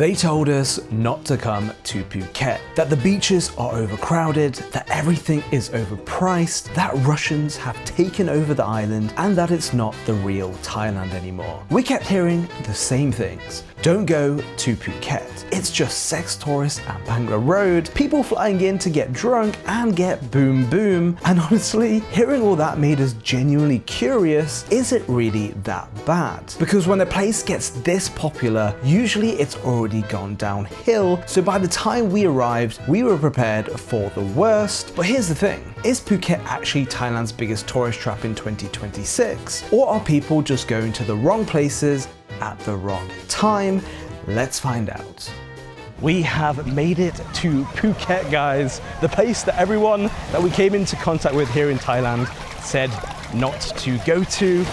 They told us not to come to Phuket, that the beaches are overcrowded, that everything is overpriced, that Russians have taken over the island, and that it's not the real Thailand anymore. We kept hearing the same things. Don't go to Phuket. It's just sex tourists and Bangla Road, people flying in to get drunk and get boom boom. And honestly, hearing all that made us genuinely curious, is it really that bad? Because when a place gets this popular, usually it's already gone downhill, so by the time we arrived, we were prepared for the worst. But here's the thing, is Phuket actually Thailand's biggest tourist trap in 2026? Or are people just going to the wrong places at the wrong time? Let's find out. We have made it to Phuket, guys. The place that everyone that we came into contact with here in Thailand said not to go to.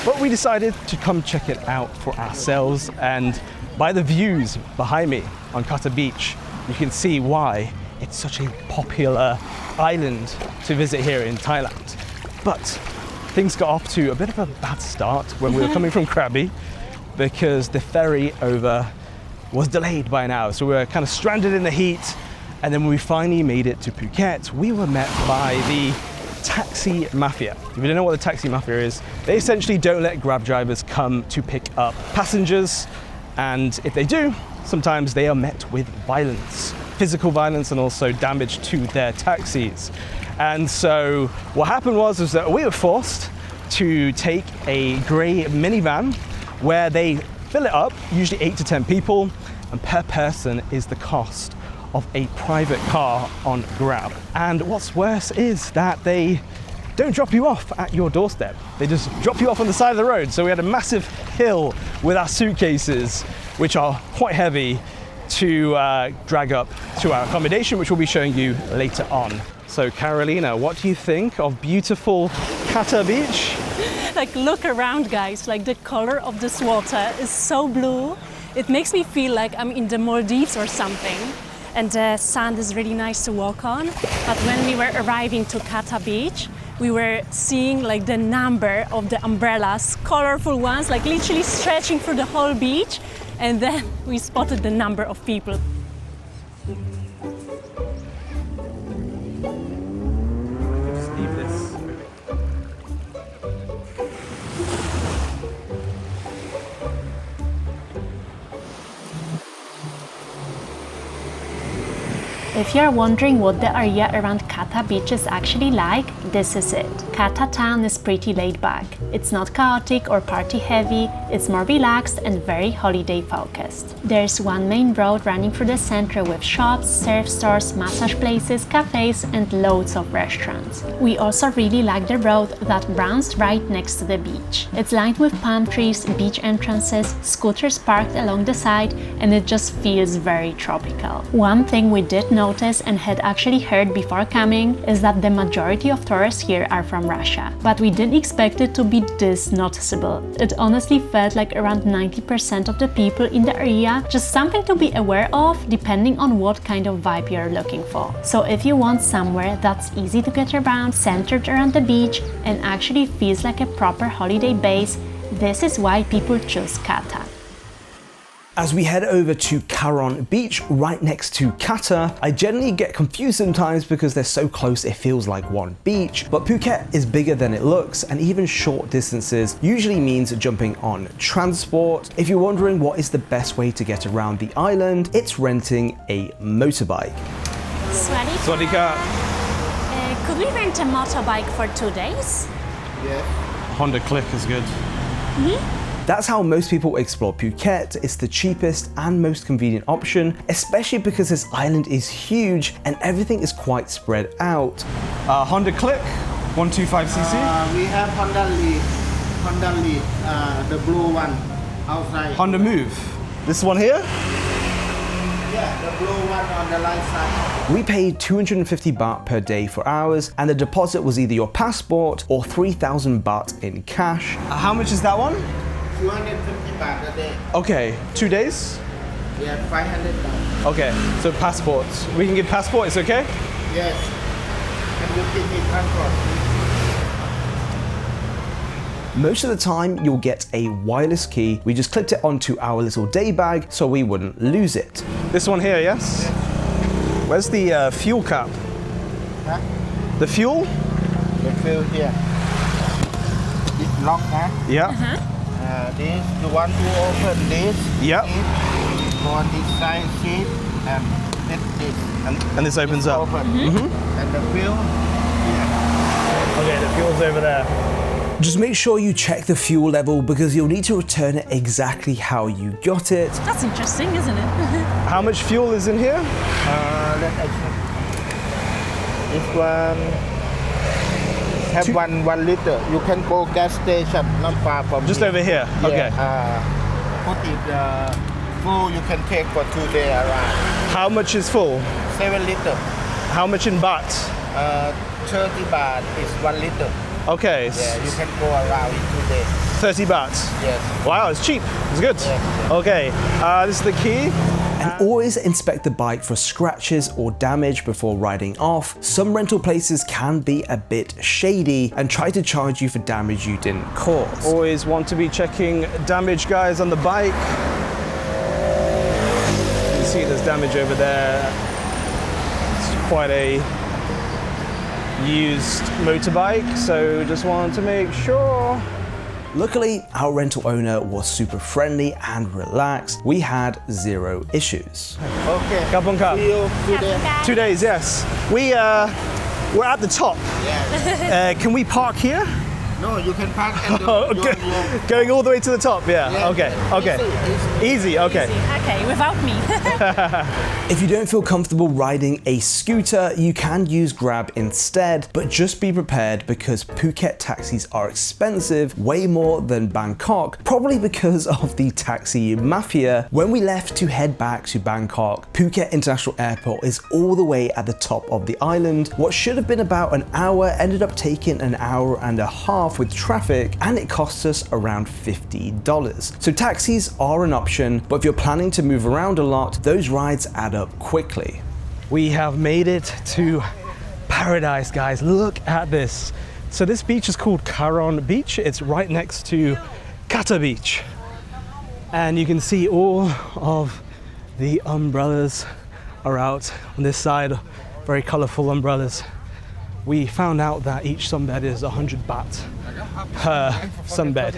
But we decided to come check it out for ourselves, and by the views behind me on Kata Beach, you can see why it's such a popular island to visit here in Thailand. But things got off to a bit of a bad start when we were coming from Krabi, because the ferry over was delayed by an hour. So we were kind of stranded in the heat. And then when we finally made it to Phuket, we were met by the taxi mafia. If you don't know what the taxi mafia is, they essentially don't let Grab drivers come to pick up passengers. And if they do, sometimes they are met with violence, physical violence, and also damage to their taxis. And so what happened was that we were forced to take a grey minivan where they fill it up, usually 8 to 10 people, and per person is the cost of a private car on Grab. And what's worse is that they don't drop you off at your doorstep. They just drop you off on the side of the road. So we had a massive hill with our suitcases, which are quite heavy, to drag up to our accommodation, which we'll be showing you later on. So Karolina, what do you think of beautiful Kata Beach? Like, look around, guys. Like, the color of this water is so blue. It makes me feel like I'm in the Maldives or something. And the sand is really nice to walk on. But when we were arriving to Kata Beach, we were seeing like the number of the umbrellas, colorful ones, like literally stretching through the whole beach. And then we spotted the number of people. If you're wondering what the area around Kata Beach is actually like, this is it. Kata town is pretty laid back. It's not chaotic or party heavy, it's more relaxed and very holiday focused. There's one main road running through the center with shops, surf stores, massage places, cafes and loads of restaurants. We also really like the road that runs right next to the beach. It's lined with palm trees, beach entrances, scooters parked along the side, and it just feels very tropical. One thing we did notice and had actually heard before coming is that the majority of tourists here are from Russia, but we didn't expect it to be this noticeable. It honestly felt like around 90% of the people in the area, just something to be aware of depending on what kind of vibe you're looking for. So if you want somewhere that's easy to get around, centered around the beach, and actually feels like a proper holiday base, this is why people choose Kata. As we head over to Karon Beach, right next to Kata, I generally get confused sometimes because they're so close it feels like one beach, but Phuket is bigger than it looks, and even short distances usually means jumping on transport. If you're wondering what is the best way to get around the island, it's renting a motorbike. Swadika. Could we rent a motorbike for 2 days? Yeah. Honda Click is good. That's how most people explore Phuket. It's the cheapest and most convenient option, especially because this island is huge and everything is quite spread out. Honda Click, 125cc. We have Honda Lead, the blue one outside. Honda Move. This one here? Yeah, the blue one on the right side. We paid 250 baht per day for ours, and the deposit was either your passport or 3,000 baht in cash. How much is that one? 250 baht a day. Okay, 2 days? Yeah, 500 baht. Okay, so passports. We can give passport, it's okay? Yes. Can you give me passport? Most of the time, you'll get a wireless key. We just clipped it onto our little day bag so we wouldn't lose it. This one here, yes? Where's the fuel cap? Huh? The fuel? The fill here. It's locked, huh? Yeah. This, you want to open this. Yep. Go on this side seat and hit this. And this opens up. Open. And the fill here. Okay, the fuel's over there. Just make sure you check the fuel level because you'll need to return it exactly how you got it. That's interesting, isn't it? How much fuel is in here? Let's check. This one have 1 liter. You can go gas station, not far from Just here. over here. Yeah, Okay. Put it full. You can take for 2 days around. How much is full? 7 liter. How much in baht? 30 baht is 1 liter. Okay. Yeah, you can go around in 2 days. 30 baht. Yes. Wow, it's cheap. It's good. Yeah. Okay. This is the key. And always inspect the bike for scratches or damage before riding off. Some rental places can be a bit shady and try to charge you for damage you didn't cause. Always want to be checking damage, guys, on the bike. You can see there's damage over there. It's quite a used motorbike, so just wanted to make sure. Luckily, our rental owner was super friendly and relaxed. We had 0 issues. Okay. Kapong Kap. See you today. 2 days, yes. We're at the top. Yeah. Can we park here? No, you can park and Okay. Going all the way to the top, yeah. Yeah. Okay, okay. Easy, okay. Okay, without me. If you don't feel comfortable riding a scooter, you can use Grab instead, but just be prepared because Phuket taxis are expensive, way more than Bangkok, probably because of the taxi mafia. When we left to head back to Bangkok, Phuket International Airport is all the way at the top of the island. What should have been about an hour ended up taking an hour and a half with traffic, and it cost us around $50. So taxis are an option, but if you're planning to move around a lot, those rides add up quickly. We have made it to paradise, guys. Look at this. So this beach is called Karon Beach. It's right next to Kata Beach. And you can see all of the umbrellas are out on this side, very colorful umbrellas. We found out that each sunbed is 100 baht per sunbed.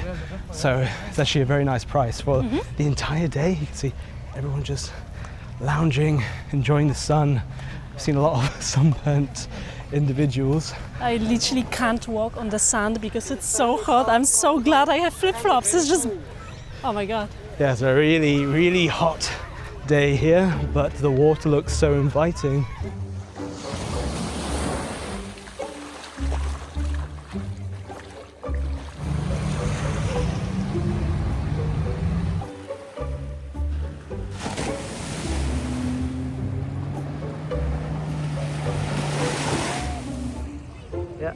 So it's actually a very nice price for the entire day. You can see everyone just lounging, enjoying the sun. I've seen a lot of sunburnt individuals. I literally can't walk on the sand because it's so hot. I'm so glad I have flip-flops. It's just, oh my God. Yeah, it's a really, really hot day here, but the water looks so inviting. Yeah.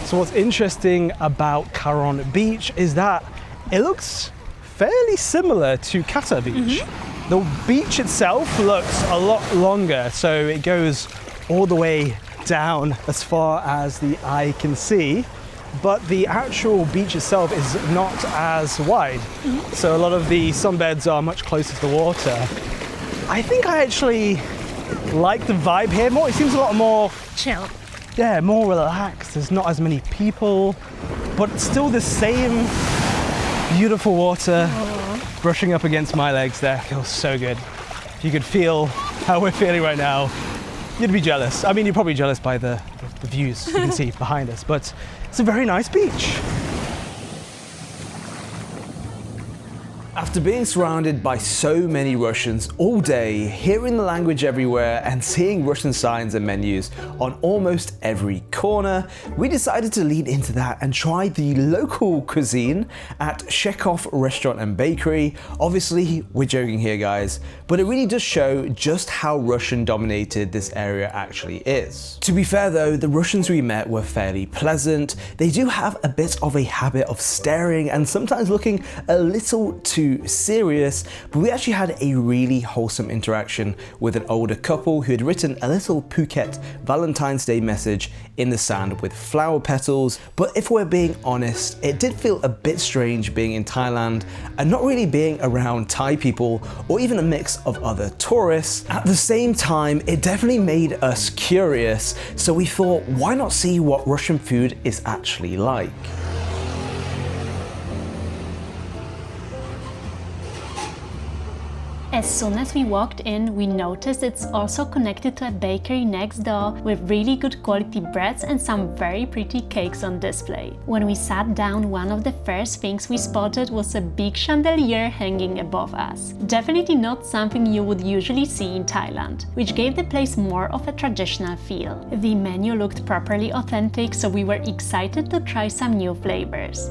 So what's interesting about Karon Beach is that it looks fairly similar to Kata Beach. The beach itself looks a lot longer, so it goes all the way down as far as the eye can see, but the actual beach itself is not as wide. So a lot of the sunbeds are much closer to the water. I think I actually like the vibe here more. It seems a lot more Chill. yeah, more relaxed. There's not as many people, but it's still the same beautiful water brushing up against my legs there. Feels so good. If you could feel how we're feeling right now, you'd be jealous. I mean, you're probably jealous by the views you can see behind us, but it's a very nice beach. After being surrounded by so many Russians all day, hearing the language everywhere and seeing Russian signs and menus on almost every corner, we decided to lean into that and try the local cuisine at Chekhoff Restaurant and Bakery. Obviously, we're joking here guys, but it really does show just how Russian dominated this area actually is. To be fair though, the Russians we met were fairly pleasant. They do have a bit of a habit of staring and sometimes looking a little too serious, but we actually had a really wholesome interaction with an older couple who had written a little Phuket Valentine's Day message in the sand with flower petals. But if we're being honest, it did feel a bit strange being in Thailand and not really being around Thai people or even a mix of other tourists. At the same time, it definitely made us curious, so we thought, why not see what Russian food is actually like? As soon as we walked in, we noticed it's also connected to a bakery next door with really good quality breads and some very pretty cakes on display. When we sat down, one of the first things we spotted was a big chandelier hanging above us. Definitely not something you would usually see in Thailand, which gave the place more of a traditional feel. The menu looked properly authentic, so we were excited to try some new flavors.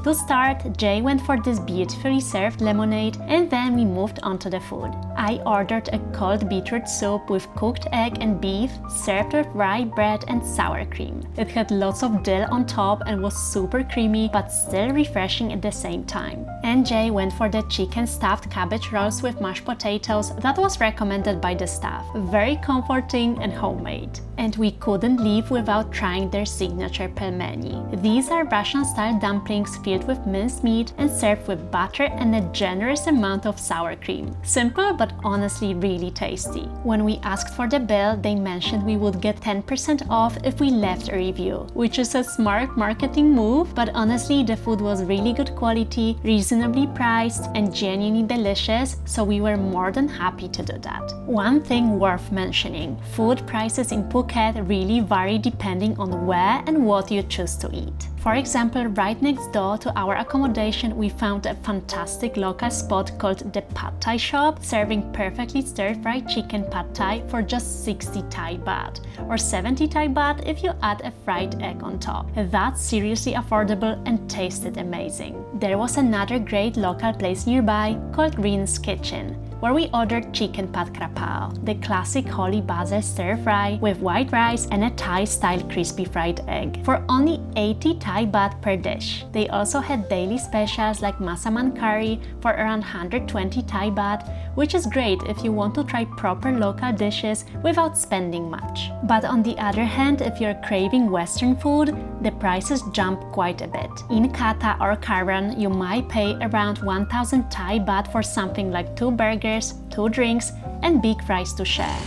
To start, Jay went for this beautifully served lemonade and then we moved on to the food. I ordered a cold beetroot soup with cooked egg and beef, served with rye bread and sour cream. It had lots of dill on top and was super creamy but still refreshing at the same time. And Jay went for the chicken stuffed cabbage rolls with mashed potatoes that was recommended by the staff. Very comforting and homemade. And we couldn't leave without trying their signature pelmeni. These are Russian-style dumplings filled with minced meat and served with butter and a generous amount of sour cream. Simple but honestly really tasty. When we asked for the bill, they mentioned we would get 10% off if we left a review, which is a smart marketing move, but honestly the food was really good quality, reasonably priced and genuinely delicious, so we were more than happy to do that. One thing worth mentioning, food prices in Phuket really vary depending on where and what you choose to eat. For example, right next door to our accommodation, we found a fantastic local spot called the Pad Thai shop, serving perfectly stir-fried chicken pad thai for just 60 Thai baht, or 70 Thai baht if you add a fried egg on top. That's seriously affordable and tasted amazing. There was another great local place nearby called Rin's Kitchen, where we ordered chicken pad krapao, the classic holy basil stir-fry with white rice and a Thai-style crispy fried egg, for only 80 Thai baht per dish. They also had daily specials like masaman curry for around 120 Thai baht, which is great if you want to try proper local dishes without spending much. But on the other hand, if you're craving Western food, the prices jump quite a bit. In Kata or Karon, you might pay around 1,000 Thai baht for something like 2 burgers, 2 drinks, and big fries to share.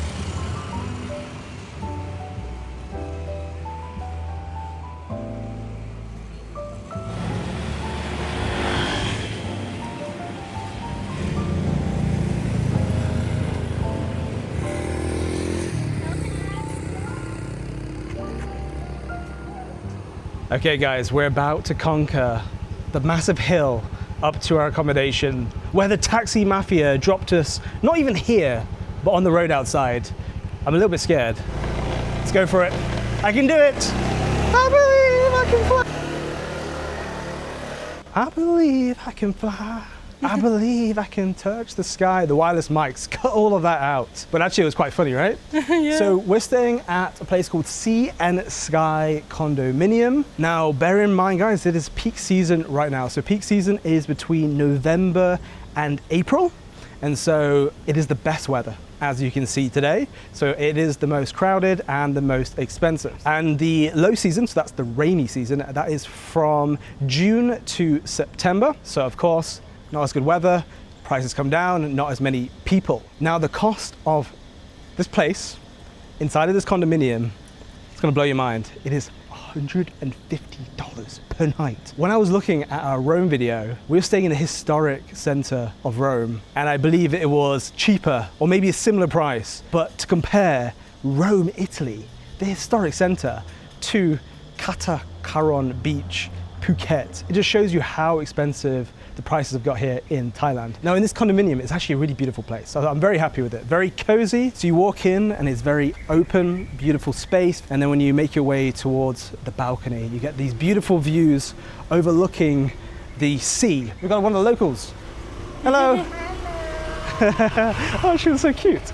Okay guys, we're about to conquer the massive hill up to our accommodation where the taxi mafia dropped us, not even here, but on the road outside. I'm a little bit scared. Let's go for it. I can do it. I believe I can fly. I believe I can fly. I believe I can touch the sky. The wireless mics, cut all of that out. But actually it was quite funny, right? Yeah. So we're staying at a place called Sea and Sky Condominium. Now, bear in mind guys, it is peak season right now. So peak season is between November and April. And so it is the best weather, as you can see today. So it is the most crowded and the most expensive. And the low season, so that's the rainy season, that is from June to September. So of course, not as good weather, prices come down, not as many people. Now the cost of this place, inside of this condominium, it's gonna blow your mind. It is $150 per night. When I was looking at our Rome video, we were staying in the historic center of Rome, and I believe it was cheaper, or maybe a similar price. But to compare Rome, Italy, the historic center, to Kata, Karon Beach, Phuket. It just shows you how expensive the prices have got here in Thailand. Now in this condominium, it's actually a really beautiful place. So I'm very happy with it. Very cozy. So you walk in and it's very open, beautiful space. And then when you make your way towards the balcony, you get these beautiful views overlooking the sea. We've got one of the locals. Hello. Oh, she was so cute.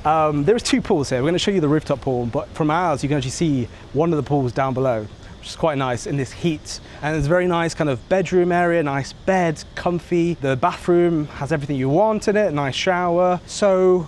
There's two pools here. We're going to show you the rooftop pool, but from ours, you can actually see one of the pools down below, which is quite nice in this heat. And it's a very nice kind of bedroom area, nice bed, comfy. The bathroom has everything you want in it, nice shower. So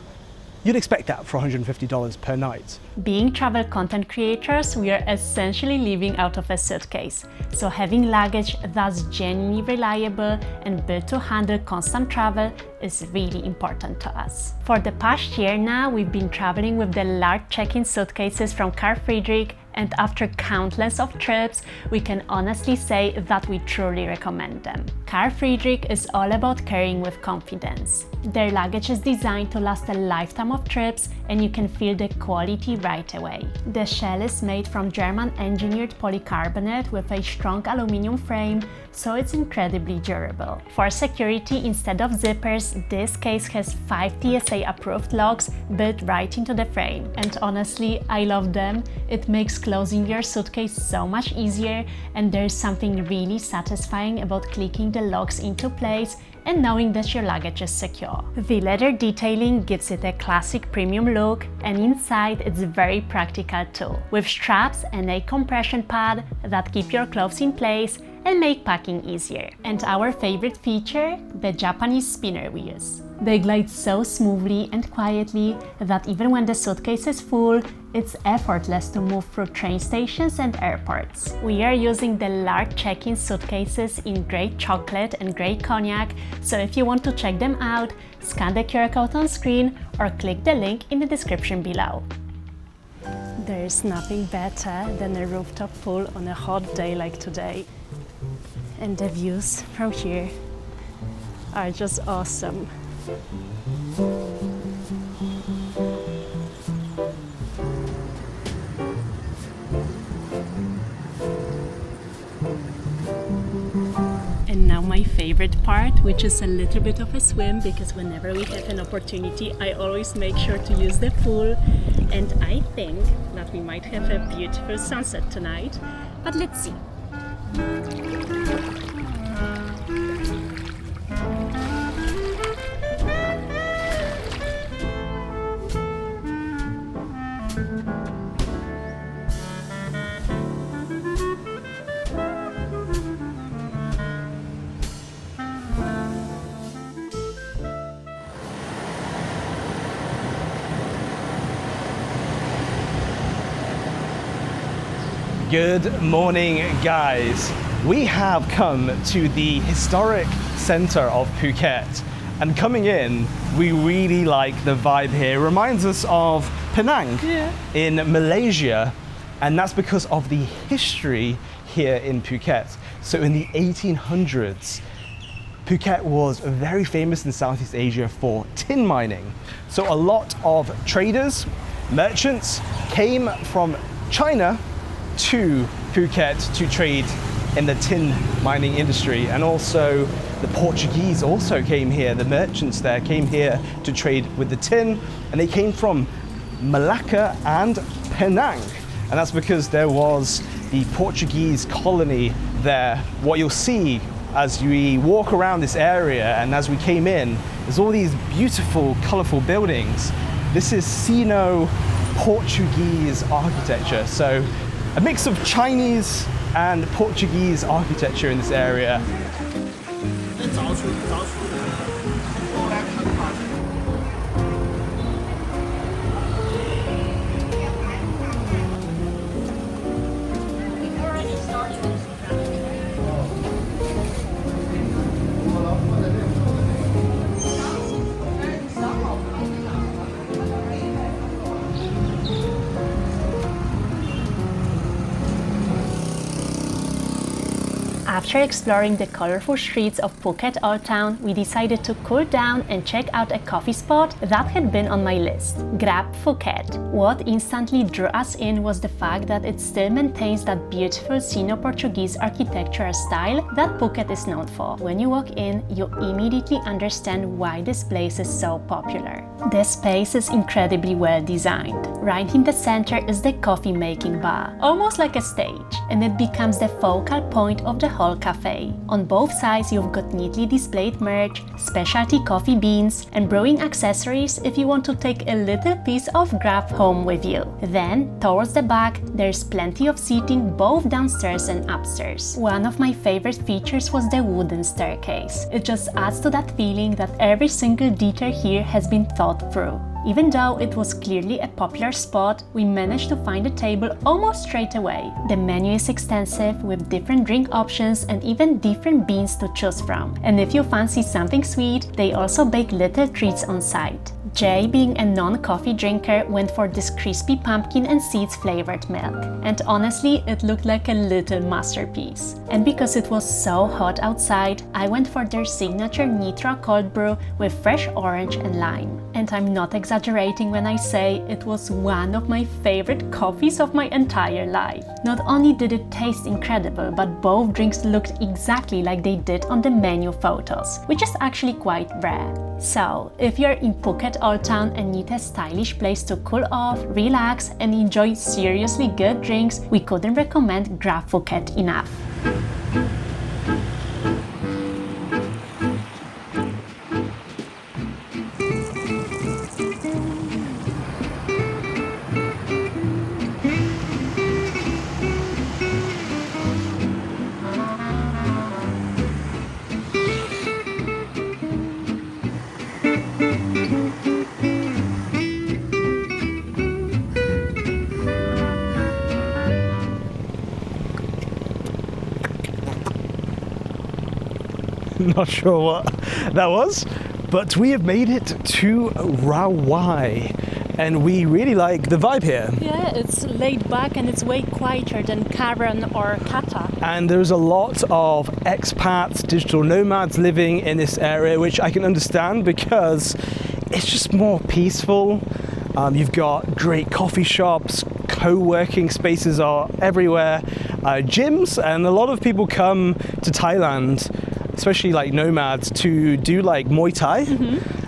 you'd expect that for $150 per night. Being travel content creators, we are essentially living out of a suitcase. So having luggage that's genuinely reliable and built to handle constant travel is really important to us. For the past year now, we've been traveling with the large check-in suitcases from Carl Friedrich, and after countless of trips, we can honestly say that we truly recommend them. Carl Friedrich is all about carrying with confidence. Their luggage is designed to last a lifetime of trips, and you can feel the quality right away. The shell is made from German-engineered polycarbonate with a strong aluminum frame, so it's incredibly durable. For security, instead of zippers, this case has 5 TSA-approved locks built right into the frame. And honestly, I love them. It makes closing your suitcase so much easier, and there's something really satisfying about clicking the locks into place and knowing that your luggage is secure. The leather detailing gives it a classic premium look, and inside it's very practical too, with straps and a compression pad that keep your clothes in place and make packing easier. And our favorite feature, the Japanese spinner wheels. They glide so smoothly and quietly that even when the suitcase is full, it's effortless to move through train stations and airports. We are using the large check-in suitcases in grey chocolate and grey cognac, so if you want to check them out, scan the QR code on screen or click the link in the description below. There's nothing better than a rooftop pool on a hot day like today. And the views from here are just awesome. And now my favorite part, which is a little bit of a swim, because whenever we have an opportunity, I always make sure to use the pool. And I think that we might have a beautiful sunset tonight, but let's see. Good morning, guys. We have come to the historic center of Phuket, and coming in, we really like the vibe here. It reminds us of Penang in Malaysia, and that's because of the history here in Phuket. So in the 1800s, Phuket was very famous in Southeast Asia for tin mining. So a lot of traders, merchants came from China to Phuket to trade in the tin mining industry, and also the Portuguese also came here. The merchants there came here to trade with the tin, and they came from Malacca and Penang, and that's because there was the Portuguese colony there. What you'll see as we walk around this area and as we came in, there's all these beautiful, colorful buildings. This is Sino-Portuguese architecture, so a mix of Chinese and Portuguese architecture in this area. After exploring the colorful streets of Phuket Old Town, we decided to cool down and check out a coffee spot that had been on my list, Grab Phuket. What instantly drew us in was the fact that it still maintains that beautiful Sino-Portuguese architectural style that Phuket is known for. When you walk in, you immediately understand why this place is so popular. This space is incredibly well designed. Right in the center is the coffee making bar, almost like a stage, and it becomes the focal point of the whole cafe. On both sides you've got neatly displayed merch, specialty coffee beans, and brewing accessories if you want to take a little piece of Grab home with you. Then, towards the back, there's plenty of seating both downstairs and upstairs. One of my favorite features was the wooden staircase. It just adds to that feeling that every single detail here has been thought through. Even though it was clearly a popular spot, we managed to find a table almost straight away. The menu is extensive with different drink options and even different beans to choose from. And if you fancy something sweet, they also bake little treats on site. Jay, being a non-coffee drinker, went for this crispy pumpkin and seeds flavored milk. And honestly, it looked like a little masterpiece. And because it was so hot outside, I went for their signature Nitro cold brew with fresh orange and lime. And I'm not exaggerating when I say it was one of my favorite coffees of my entire life. Not only did it taste incredible, but both drinks looked exactly like they did on the menu photos, which is actually quite rare. So, if you're in Phuket Old Town and need a stylish place to cool off, relax, and enjoy seriously good drinks, we couldn't recommend Grab Phuket enough. Not sure what that was, but we have made it to Rawai and we really like the vibe here. Yeah, it's laid back and it's way quieter than Karon or Kata. And there's a lot of expats, digital nomads living in this area, which I can understand because it's just more peaceful. You've got great coffee shops, co-working spaces are everywhere, gyms, and a lot of people come to Thailand, especially like nomads, to do like Muay Thai.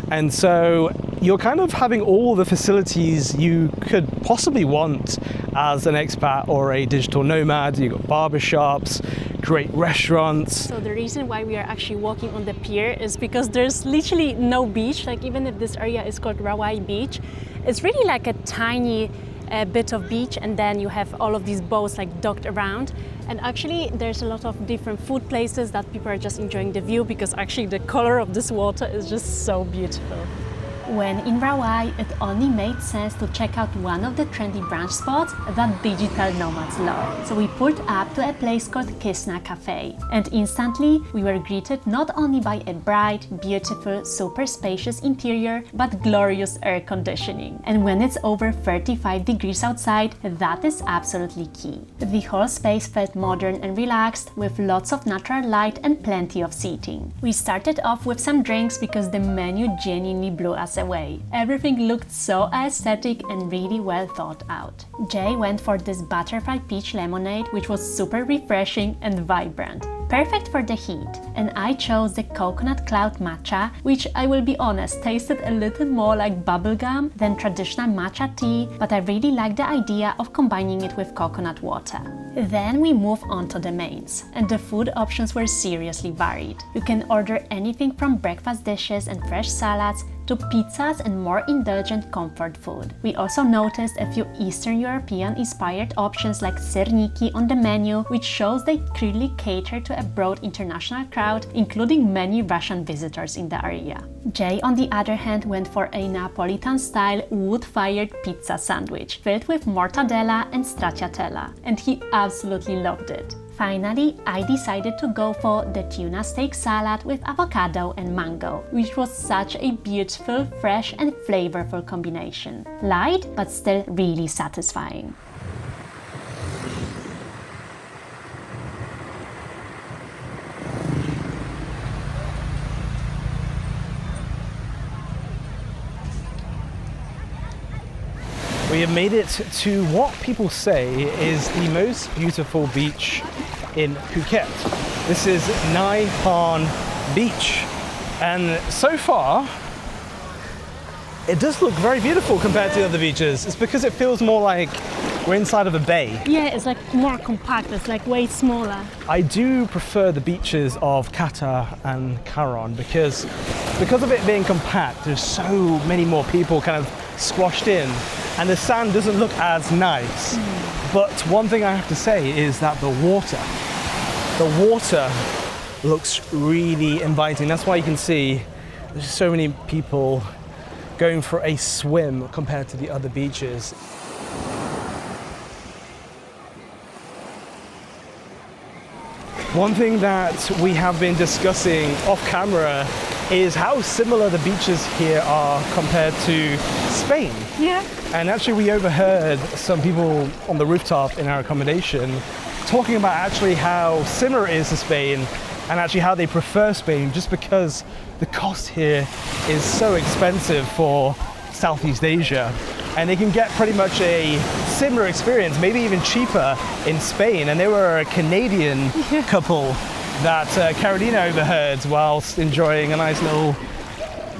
And so you're kind of having all the facilities you could possibly want as an expat or a digital nomad. You've got barbershops, great restaurants. So the reason why we are actually walking on the pier is because there's literally no beach. Like even if this area is called Rawai Beach, it's really like a tiny bit of beach, and then you have all of these boats like docked around. And actually there's a lot of different food places that people are just enjoying the view because actually the color of this water is just so beautiful. When in Rawai, it only made sense to check out one of the trendy brunch spots that digital nomads love. So we pulled up to a place called Kisna Cafe, and instantly we were greeted not only by a bright, beautiful, super spacious interior, but glorious air conditioning. And when it's over 35 degrees outside, that is absolutely key. The whole space felt modern and relaxed, with lots of natural light and plenty of seating. We started off with some drinks because the menu genuinely blew us away. Everything looked so aesthetic and really well thought out. Jay went for this butterfly peach lemonade, which was super refreshing and vibrant. Perfect for the heat. And I chose the coconut cloud matcha, which I will be honest, tasted a little more like bubblegum than traditional matcha tea, but I really like the idea of combining it with coconut water. Then we move on to the mains, and the food options were seriously varied. You can order anything from breakfast dishes and fresh salads to pizzas and more indulgent comfort food. We also noticed a few Eastern European inspired options like serniki on the menu, which shows they clearly cater to a broad international crowd, including many Russian visitors in the area. Jay, on the other hand, went for a Napolitan-style wood-fired pizza sandwich filled with mortadella and stracciatella, and he absolutely loved it. Finally, I decided to go for the tuna steak salad with avocado and mango, which was such a beautiful, fresh and flavorful combination. Light, but still really satisfying. We have made it to what people say is the most beautiful beach in Phuket. This is Harn Beach, and so far it does look very beautiful compared to the other beaches. It's because it feels more like we're inside of a bay. Yeah, it's like more compact, it's like way smaller. I do prefer the beaches of Kata and Karon because of it being compact, there's so many more people kind of squashed in, and the sand doesn't look as nice. But one thing I have to say is that the water looks really inviting. That's why you can see there's so many people going for a swim compared to the other beaches. One thing that we have been discussing off camera is how similar the beaches here are compared to Spain. Yeah. And actually we overheard some people on the rooftop in our accommodation talking about actually how similar it is to Spain and actually how they prefer Spain, just because the cost here is so expensive for Southeast Asia. And they can get pretty much a similar experience, maybe even cheaper in Spain. And they were a Canadian couple that Karolina overheard whilst enjoying a nice little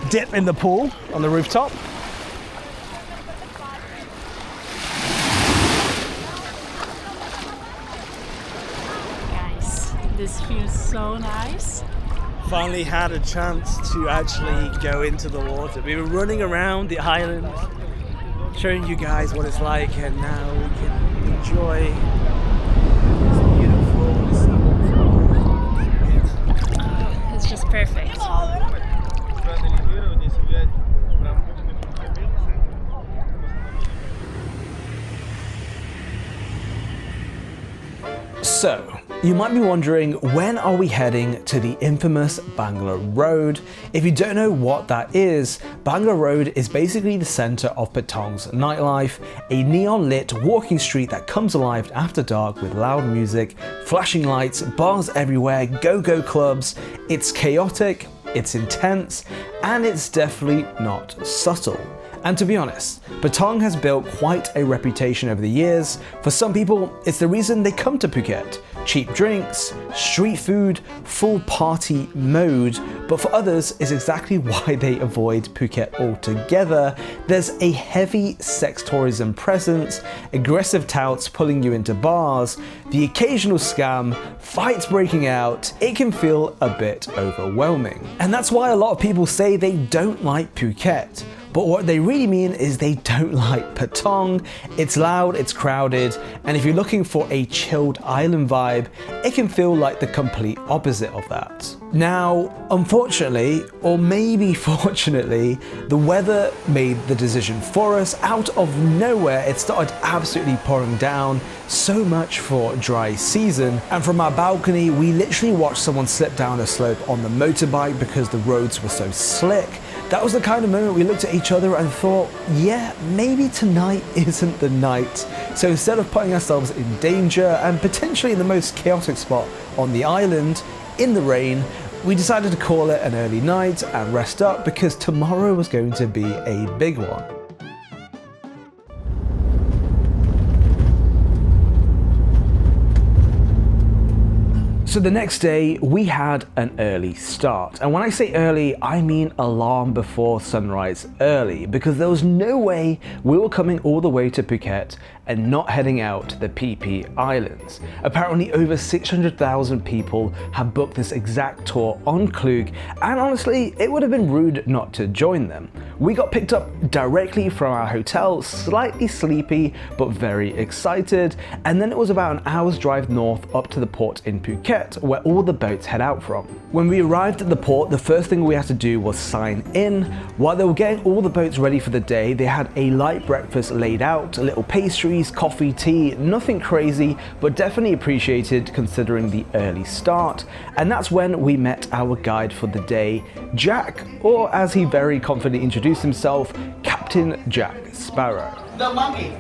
dip in the pool on the rooftop. Guys, this feels so nice. Finally had a chance to actually go into the water. We were running around the island, showing you guys what it's like, and now we can enjoy this beautiful. It's just perfect. So, you might be wondering, when are we heading to the infamous Bangla Road? If you don't know what that is, Bangla Road is basically the center of Patong's nightlife, a neon-lit walking street that comes alive after dark with loud music, flashing lights, bars everywhere, go-go clubs. It's chaotic, it's intense, and it's definitely not subtle. And to be honest, Patong has built quite a reputation over the years. For some people, it's the reason they come to Phuket. Cheap drinks, street food, full party mode. But for others, it's exactly why they avoid Phuket altogether. There's a heavy sex tourism presence, aggressive touts pulling you into bars, the occasional scam, fights breaking out. It can feel a bit overwhelming. And that's why a lot of people say they don't like Phuket. But what they really mean is they don't like Patong. It's loud, it's crowded, and if you're looking for a chilled island vibe, it can feel like the complete opposite of that. Now, unfortunately, or maybe fortunately, the weather made the decision for us. Out of nowhere, it started absolutely pouring down, so much for dry season. And from our balcony, we literally watched someone slip down a slope on the motorbike because the roads were so slick. That was the kind of moment we looked at each other and thought, yeah, maybe tonight isn't the night. So instead of putting ourselves in danger and potentially in the most chaotic spot on the island, in the rain, we decided to call it an early night and rest up because tomorrow was going to be a big one. So the next day, we had an early start. And when I say early, I mean alarm before sunrise early, because there was no way we were coming all the way to Phuket and not heading out to the Phi Phi Islands. Apparently over 600,000 people have booked this exact tour on Klook, and honestly, it would have been rude not to join them. We got picked up directly from our hotel, slightly sleepy, but very excited, and then it was about an hour's drive north up to the port in Phuket, where all the boats head out from. When we arrived at the port, the first thing we had to do was sign in. While they were getting all the boats ready for the day, they had a light breakfast laid out, little pastries, coffee, tea, nothing crazy, but definitely appreciated considering the early start. And that's when we met our guide for the day, Jack, or as he very confidently introduced himself, Captain Jack Sparrow. The monkey.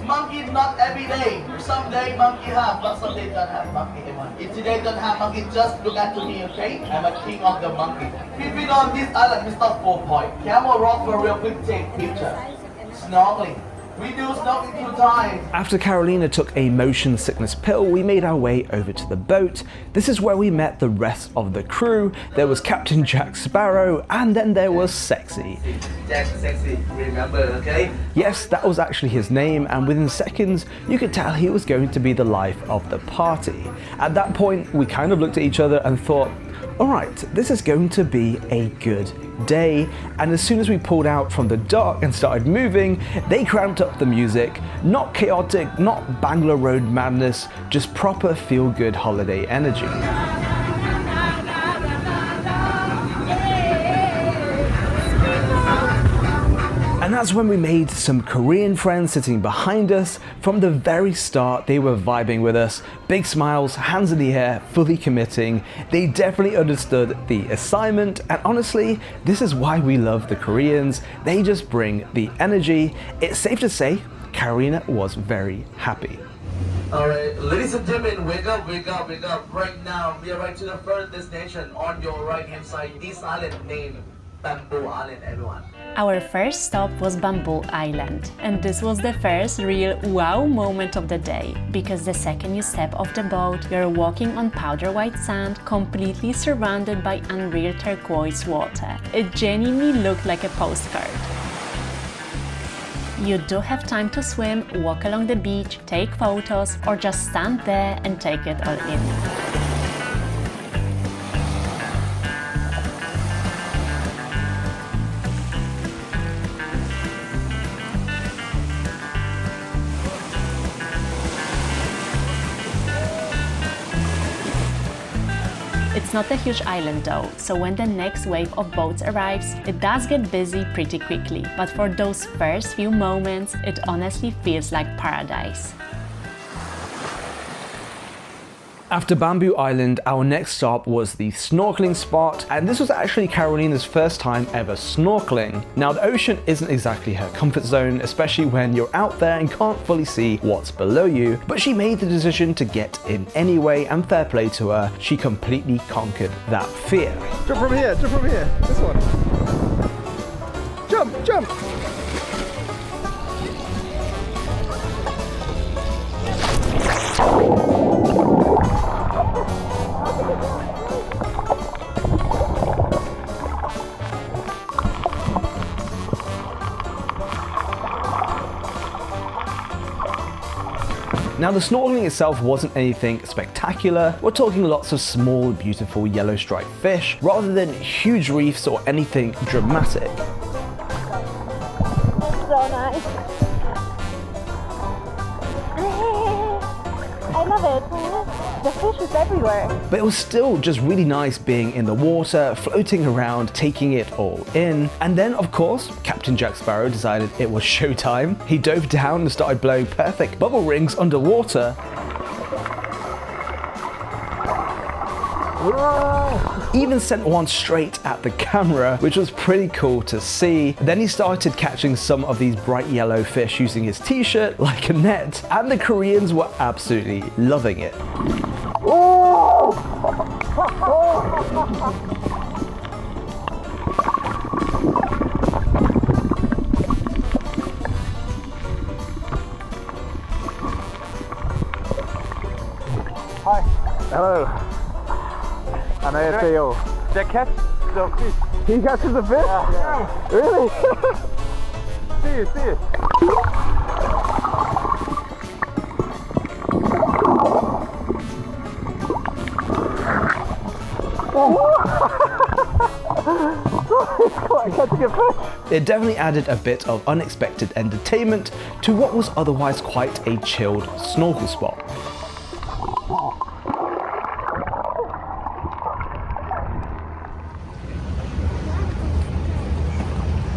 Monkey not every day. Someday monkey have, but someday don't have monkey. If today don't have monkey, just look at me, okay? I'm a king of the monkey. People on this island is not 4 point. Camel rock for real quick take picture. Snorkeling. We do snorkeling 2 times. After Karolina took a motion sickness pill, we made our way over to the boat. This is where we met the rest of the crew. There was Captain Jack Sparrow, and then there was Sexy. Jack Sexy, remember, okay? Yes, that was actually his name, and within seconds, you could tell he was going to be the life of the party. At that point, we kind of looked at each other and thought, alright, this is going to be a good day. And as soon as we pulled out from the dock and started moving, they cranked up the music. Not chaotic, not Bangla road madness, just proper feel-good holiday energy. And that's when we made some Korean friends sitting behind us. From the very start, they were vibing with us. Big smiles, hands in the air, fully committing. They definitely understood the assignment. And honestly, this is why we love the Koreans. They just bring the energy. It's safe to say, Karolina was very happy. Alright, ladies and gentlemen, wake up, wake up, wake up. Right now, we are right to the first destination on your right hand side. This island named Bamboo Island, everyone. Our first stop was Bamboo Island, and this was the first real wow moment of the day, because the second you step off the boat, you're walking on powder white sand, completely surrounded by unreal turquoise water. It genuinely looked like a postcard. You do have time to swim, walk along the beach, take photos, or just stand there and take it all in. It's not a huge island though, so when the next wave of boats arrives, it does get busy pretty quickly. But for those first few moments, it honestly feels like paradise. After Bamboo Island, our next stop was the snorkeling spot, and this was actually Karolina's first time ever snorkeling. Now, the ocean isn't exactly her comfort zone, especially when you're out there and can't fully see what's below you, but she made the decision to get in anyway, and fair play to her, she completely conquered that fear. Jump from here, this one. Jump, jump! Now, the snorkeling itself wasn't anything spectacular. We're talking lots of small, beautiful yellow striped fish, rather than huge reefs or anything dramatic. So nice. I love it. The fish is everywhere. But it was still just really nice being in the water, floating around, taking it all in. And then, of course, Captain Jack Sparrow decided it was showtime. He dove down and started blowing perfect bubble rings underwater. Even sent one straight at the camera, which was pretty cool to see. Then he started catching some of these bright yellow fish using his t-shirt like a net, and the Koreans were absolutely loving it. Hi. Hello. 안녕하세요. They catch the fish. He catches the fish? Yeah. Really? see it. Catching a fish. It definitely added a bit of unexpected entertainment to what was otherwise quite a chilled snorkel spot.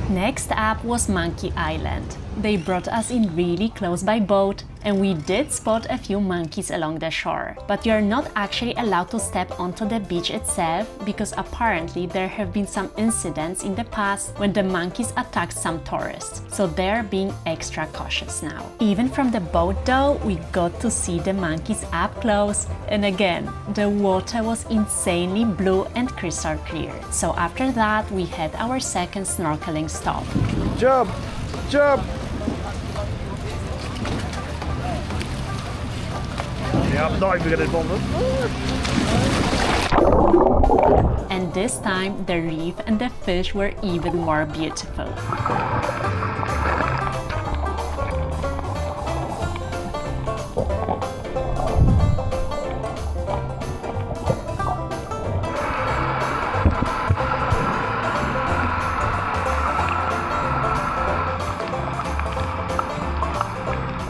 Next up was Monkey Island. They brought us in really close by boat, and we did spot a few monkeys along the shore. But you're not actually allowed to step onto the beach itself, because apparently there have been some incidents in the past when the monkeys attacked some tourists, so they're being extra cautious now. Even from the boat though, we got to see the monkeys up close, and again, the water was insanely blue and crystal clear. So after that, we had our second snorkeling stop. Jump! I'm not even gonna bother. And this time, the reef and the fish were even more beautiful.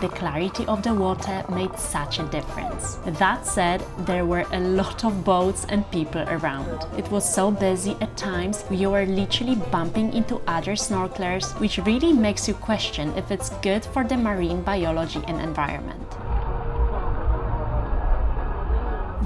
The clarity of the water made such a difference. That said, there were a lot of boats and people around. It was so busy at times, you were literally bumping into other snorkelers, which really makes you question if it's good for the marine biology and environment.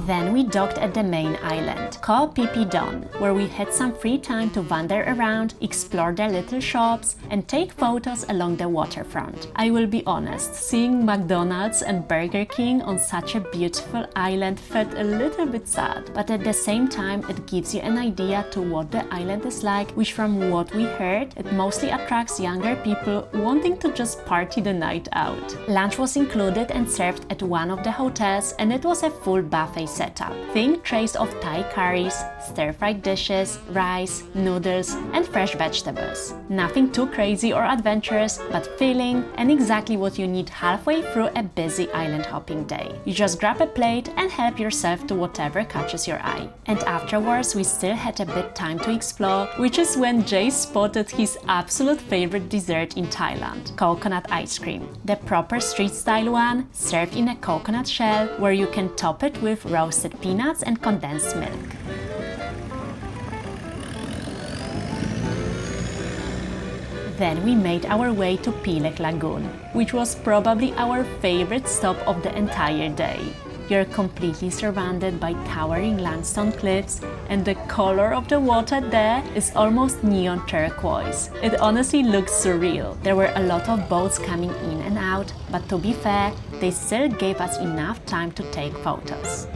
Then we docked at the main island, called Phi Phi Islands, where we had some free time to wander around, explore the little shops, and take photos along the waterfront. I will be honest, seeing McDonald's and Burger King on such a beautiful island felt a little bit sad, but at the same time it gives you an idea to what the island is like, which from what we heard, it mostly attracts younger people wanting to just party the night out. Lunch was included and served at one of the hotels, and it was a full buffet setup. Think trays of Thai curries, stir-fried dishes, rice, noodles, and fresh vegetables. Nothing too crazy or adventurous, but filling and exactly what you need halfway through a busy island hopping day. You just grab a plate and help yourself to whatever catches your eye. And afterwards we still had a bit time to explore, which is when Jay spotted his absolute favorite dessert in Thailand, coconut ice cream. The proper street-style one, served in a coconut shell where you can top it with roasted peanuts and condensed milk. Then we made our way to Pilek Lagoon, which was probably our favorite stop of the entire day. You're completely surrounded by towering limestone cliffs, and the color of the water there is almost neon turquoise. It honestly looks surreal. There were a lot of boats coming in and out, but to be fair, they still gave us enough time to take photos.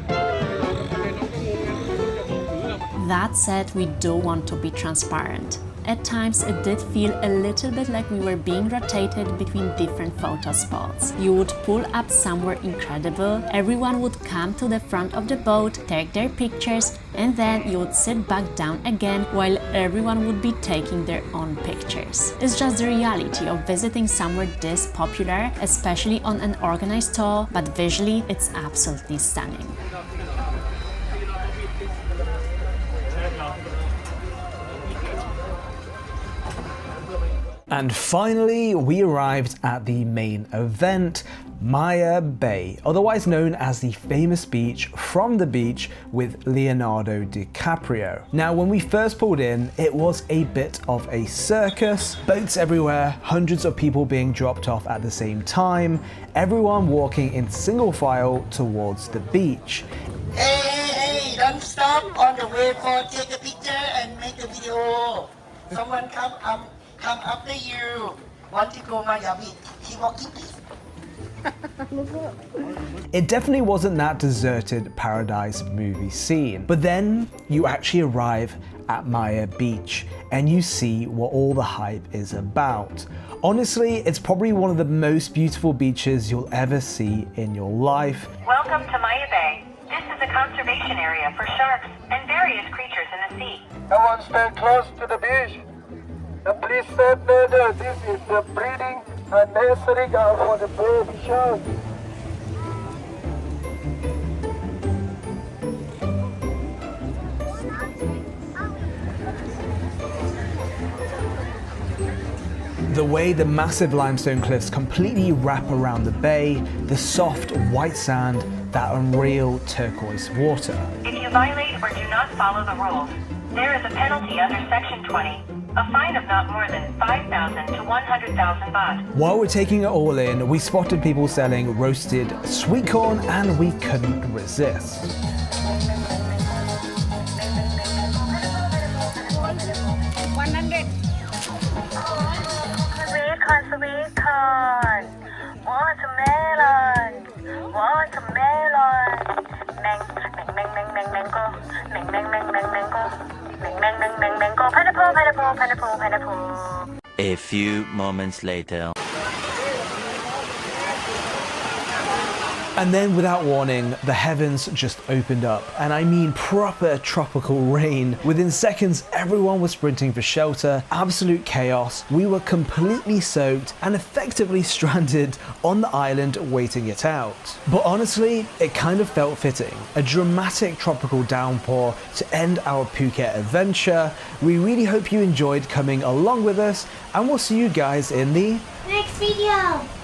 That said, we do want to be transparent. At times it did feel a little bit like we were being rotated between different photo spots. You would pull up somewhere incredible, everyone would come to the front of the boat, take their pictures, and then you would sit back down again while everyone would be taking their own pictures. It's just the reality of visiting somewhere this popular, especially on an organized tour, but visually it's absolutely stunning. And finally, we arrived at the main event, Maya Bay, otherwise known as the famous beach from The Beach with Leonardo DiCaprio. Now, when we first pulled in, it was a bit of a circus, boats everywhere, hundreds of people being dropped off at the same time, everyone walking in single file towards the beach. Hey, don't stop on the way for take a picture and make a video. Someone come after you. Want to go Maya Beach? Keep walking, please. It definitely wasn't that deserted paradise movie scene. But then you actually arrive at Maya Beach and you see what all the hype is about. Honestly, it's probably one of the most beautiful beaches you'll ever see in your life. Welcome to Maya Bay. This is a conservation area for sharks and various creatures in the sea. Everyone stay close to the beach. Please stay there. This is the breeding and nursery ground for the baby shark. The way the massive limestone cliffs completely wrap around the bay, the soft white sand, that unreal turquoise water. If you violate or do not follow the rules, there is a penalty under Section 20, a fine of not more than 5,000 to 100,000 baht. While we're taking it all in, we spotted people selling roasted sweet corn and we couldn't resist. Sweet corn, watermelon, pineapple. A few moments later. And then without warning, the heavens just opened up, and I mean proper tropical rain. Within seconds, everyone was sprinting for shelter, absolute chaos. We were completely soaked and effectively stranded on the island waiting it out. But honestly, it kind of felt fitting. A dramatic tropical downpour to end our Phuket adventure. We really hope you enjoyed coming along with us, and we'll see you guys in the Next video.